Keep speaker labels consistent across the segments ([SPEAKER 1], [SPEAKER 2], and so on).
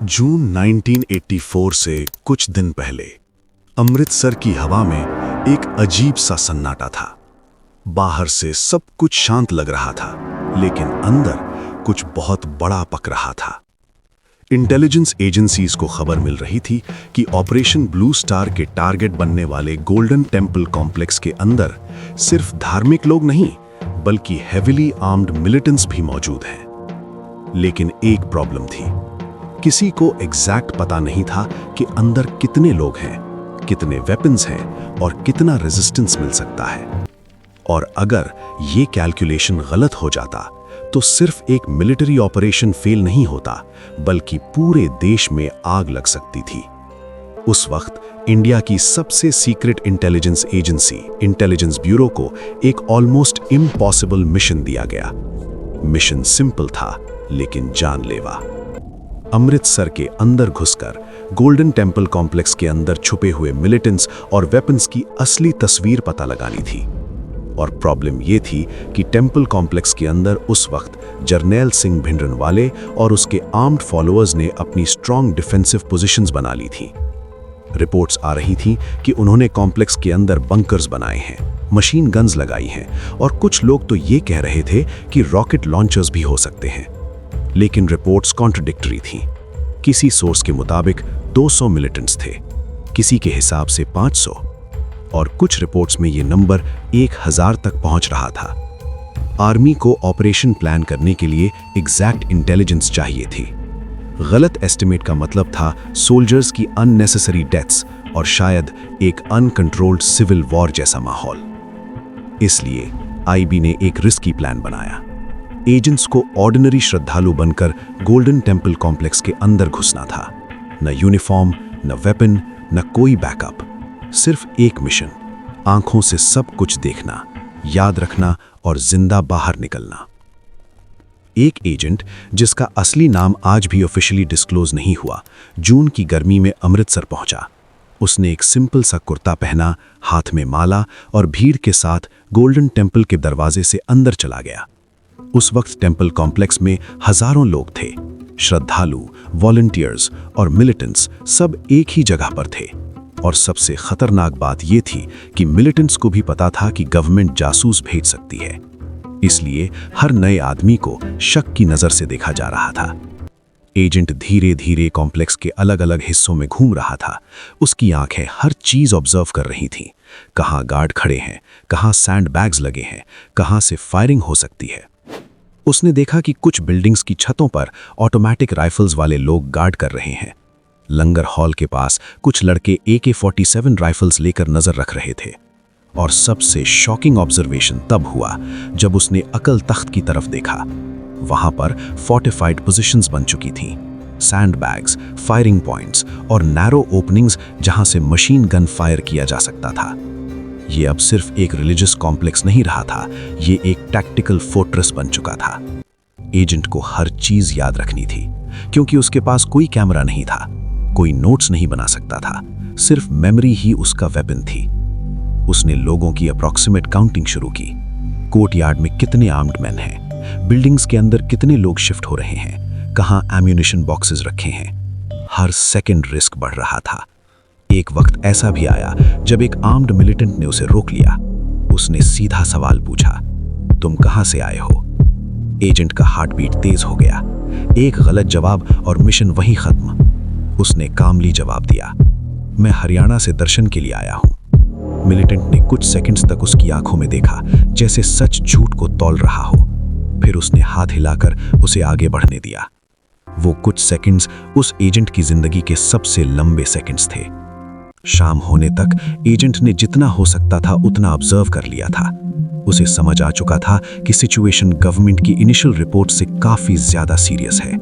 [SPEAKER 1] जून 1984 से कुछ दिन पहले अमृतसर की हवा में एक अजीब सा सन्नाटा था। बाहर से सब कुछ शांत लग रहा था, लेकिन अंदर कुछ बहुत बड़ा पक रहा था। इंटेलिजेंस एजेंसीज को खबर मिल रही थी कि ऑपरेशन ब्लू स्टार के टारगेट बनने वाले गोल्डन टेम्पल कॉम्प्लेक्स के अंदर सिर्फ धार्मिक लोग नहीं, बल्कि हेविली आर्म्ड मिलिटेंट्स भी मौजूद हैं। लेकिन एक प्रॉब्लम थी, किसी को एग्जैक्ट पता नहीं था कि अंदर कितने लोग हैं, कितने वेपन्स हैं और कितना रेजिस्टेंस मिल सकता है। और अगर ये कैलकुलेशन गलत हो जाता तो सिर्फ एक मिलिट्री ऑपरेशन फेल नहीं होता, बल्कि पूरे देश में आग लग सकती थी। उस वक्त इंडिया की सबसे secret intelligence agency intelligence bureau को एक ऑलमोस्ट इम्पॉसिबल मिशन दिया गया। मिशन सिंपल था, लेकिन जानलेवा। अमृतसर के अंदर घुसकर गोल्डन टेम्पल कॉम्प्लेक्स के अंदर छुपे हुए मिलिटेंट्स और वेपन्स की असली तस्वीर पता लगानी थी। और प्रॉब्लम यह थी कि टेम्पल कॉम्प्लेक्स के अंदर उस वक्त जर्नैल सिंह भिंडरनवाले और उसके आर्म्ड फॉलोअर्स ने अपनी स्ट्रॉन्ग डिफेंसिव पोजीशंस बना ली थी। रिपोर्ट्स आ रही थीं कि उन्होंने कॉम्प्लेक्स के अंदर बंकर्स बनाए हैं, मशीन गन्स लगाई हैं, और कुछ लोग तो ये कह रहे थे कि रॉकेट लॉन्चर्स भी हो सकते हैं। लेकिन रिपोर्ट्स कॉन्ट्रडिक्टरी थीं। किसी सोर्स के मुताबिक 200 मिलिटेंट्स थे, किसी के हिसाब से 500, और कुछ रिपोर्ट्स में ये नंबर 1000 तक पहुंच रहा था। आर्मी को ऑपरेशन प्लान करने के लिए एग्जैक्ट इंटेलिजेंस चाहिए थी। गलत एस्टिमेट का मतलब था सोल्जर्स की अननेसेसरी डेथ्स और शायद एक अनकंट्रोल्ड सिविल वॉर जैसा माहौल। इसलिए आईबी ने एक रिस्की प्लान बनाया। एजेंट्स को ऑर्डिनरी श्रद्धालु बनकर गोल्डन टेम्पल कॉम्प्लेक्स के अंदर घुसना था। न यूनिफॉर्म, न वेपन, न कोई बैकअप, सिर्फ एक मिशन, आंखों से सब कुछ देखना, याद रखना और जिंदा बाहर निकलना। एक एजेंट, जिसका असली नाम आज भी ऑफिशियली डिस्क्लोज नहीं हुआ, जून की गर्मी में अमृतसर पहुंचा। उसने एक सिंपल सा कुर्ता पहना, हाथ में माला, और भीड़ के साथ गोल्डन टेम्पल के दरवाजे से अंदर चला गया। उस वक्त टेम्पल कॉम्प्लेक्स में हजारों लोग थे, श्रद्धालु, वॉलंटियर्स और मिलिटेंट्स सब एक ही जगह पर थे। और सबसे खतरनाक बात यह थी कि मिलिटेंट्स को भी पता था कि गवर्नमेंट जासूस भेज सकती है। इसलिए हर नए आदमी को शक की नजर से देखा जा रहा था। एजेंट धीरे धीरे कॉम्प्लेक्स के अलग अलग हिस्सों में घूम रहा था। उसकी आंखें हर चीज ऑब्जर्व कर रही थीं। कहाँ गार्ड खड़े हैं, कहाँ सैंड बैग्स लगे हैं, कहाँ से फायरिंग हो सकती है। उसने देखा कि कुछ बिल्डिंग्स की छतों पर ऑटोमेटिक राइफल्स वाले लोग गार्ड कर रहे हैं। लंगर हॉल के पास कुछ लड़के AK-47 राइफल्स लेकर नजर रख रहे थे। और सबसे शॉकिंग ऑब्जर्वेशन तब हुआ जब उसने अकल तख्त की तरफ देखा। वहां पर फोर्टिफाइड पोजीशंस बन चुकी थीं, सैंड बैग्स, फायरिंग पॉइंट्स और नैरो ओपनिंग्स जहां से मशीन गन फायर किया जा सकता था। ये अब सिर्फ एक रिलीजियस कॉम्प्लेक्स नहीं रहा था, ये एक टैक्टिकल फोर्ट्रेस बन चुका था। एजेंट को हर चीज याद रखनी थी, क्योंकि उसके पास कोई कैमरा नहीं था, कोई नोट्स नहीं बना सकता था, सिर्फ मेमोरी ही उसका वेपन थी। उसने लोगों की अप्रॉक्सिमेट काउंटिंग शुरू की। कोर्टयार्ड में कितने आर्म्ड मैन हैं, बिल्डिंग्स के अंदर कितने लोग शिफ्ट हो रहे हैं, कहाँ एम्यूनिशन बॉक्सेस रखे हैं। हर सेकंड रिस्क बढ़ रहा था। एक वक्त ऐसा भी आया जब एक आर्म्ड मिलिटेंट ने उसे रोक लिया। उसने सीधा सवाल पूछा, तुम कहां से आए हो? एजेंट का हार्ट बीट तेज हो गया। एक गलत जवाब और मिशन वहीं खत्म। उसने कामली जवाब दिया, मैं हरियाणा से दर्शन के लिए आया हूं। मिलिटेंट ने कुछ सेकंड्स तक उसकी आंखों में देखा, जैसे सच झूठ को तौल रहा हो। फिर उसने हाथ हिलाकर उसे आगे बढ़ने दिया। वो कुछ सेकंड्स उस एजेंट की जिंदगी के सबसे लंबे सेकंड्स थे। शाम होने तक एजेंट ने जितना हो सकता था उतना ऑब्जर्व कर लिया था। उसे समझ आ चुका था कि सिचुएशन गवर्नमेंट की इनिशियल रिपोर्ट से काफी ज्यादा सीरियस है।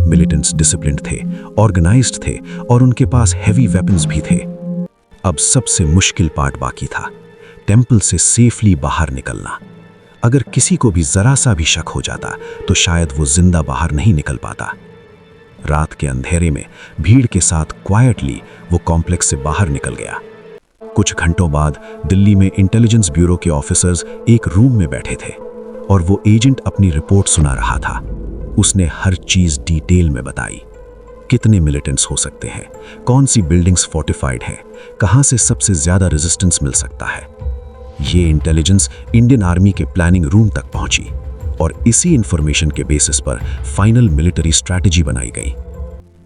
[SPEAKER 1] मिलिटेंट्स डिसिप्लिन्ड थे, ऑर्गेनाइज्ड थे और उनके पास हेवी वेपन्स भी थे। अब सबसे मुश्किल पार्ट बाकी था, टेम्पल से सेफली बाहर निकलना। अगर किसी को भी जरा सा भी शक हो जाता तो शायद वो जिंदा बाहर नहीं निकल पाता। रात के अंधेरे में भीड़ के साथ क्वाइटली वो कॉम्प्लेक्स से बाहर निकल गया। कुछ घंटों बाद दिल्ली में इंटेलिजेंस ब्यूरो के ऑफिसर्स एक रूम में बैठे थे और वो एजेंट अपनी रिपोर्ट सुना रहा था। उसने हर चीज डिटेल में बताई। कितने मिलिटेंट्स हो सकते हैं, कौन सी बिल्डिंग्स फोर्टिफाइड हैं, कहां से सबसे ज्यादा रेजिस्टेंस मिल सकता है। ये इंटेलिजेंस इंडियन आर्मी के प्लानिंग रूम तक पहुंची और इसी इंफॉर्मेशन के बेसिस पर फाइनल मिलिट्री स्ट्रैटेजी बनाई गई।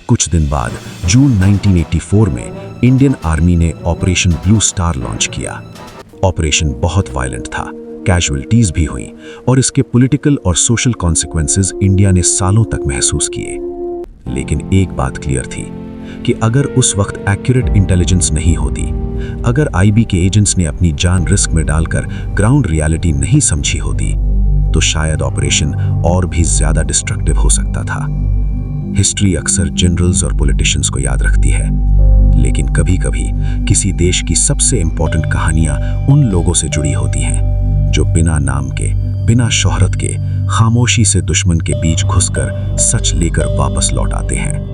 [SPEAKER 1] कुछ दिन बाद जून 1984 में इंडियन आर्मी ने ऑपरेशन ब्लू स्टार लॉन्च किया। ऑपरेशन बहुत वायलेंट था, कैजुअल्टीज भी हुई और इसके पॉलिटिकल और सोशल कॉन्सिक्वेंसेस इंडिया ने सालों तक महसूस किए। लेकिन एक बात क्लियर थी कि अगर उस वक्त एक्यूरेट इंटेलिजेंस नहीं होती, अगर आईबी के एजेंट्स ने अपनी जान रिस्क में डालकर ग्राउंड रियलिटी नहीं समझी होती, तो शायद ऑपरेशन और भी ज्यादा डिस्ट्रक्टिव हो सकता था। हिस्ट्री अक्सर जनरल्स और पॉलिटिशियंस को याद रखती है, लेकिन कभी-कभी किसी देश की सबसे इंपॉर्टेंट कहानियां उन लोगों से जुड़ी होती हैं जो बिना नाम के, बिना शोहरत के, खामोशी से दुश्मन के बीच घुसकर सच लेकर वापस लौट आते हैं।